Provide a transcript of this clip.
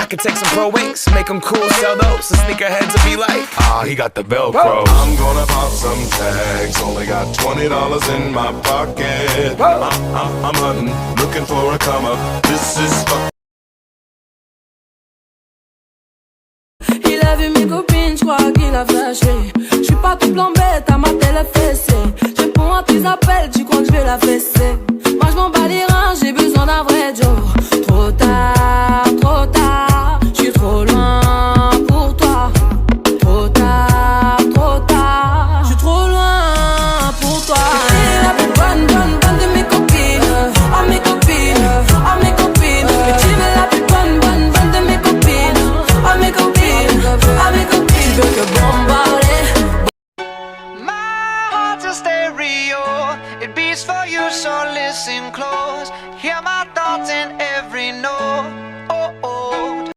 I could take some pro wings, make them cool, sell those. The sneakerheads will be like, ah, he got the Velcro. I'm gonna pop some tags, only got $20 in my pocket. I'm hunting, looking for a come up. This is fuck. Il a vu mes copines, j'crois qu'il a flashé. J'suis pas tout plan bête, à ma télé fessée. J'réponds à tes appels, tu crois que j'vais la fesser. Moi j'm'en bats les reins, j'ai besoin d'un vrai Joe. Trop tard, j'suis trop loin pour toi. Trop tard, j'suis trop loin pour toi. T'es la plus bonne de mes copines. Oh mes copines, oh mes copines. Mais tu es la plus bonne de mes copines. Oh mes copines, oh mes copines. Tu veux que bombarder. My heart's a stereo, it beats for you, so listen close. Hear my thoughts in every note.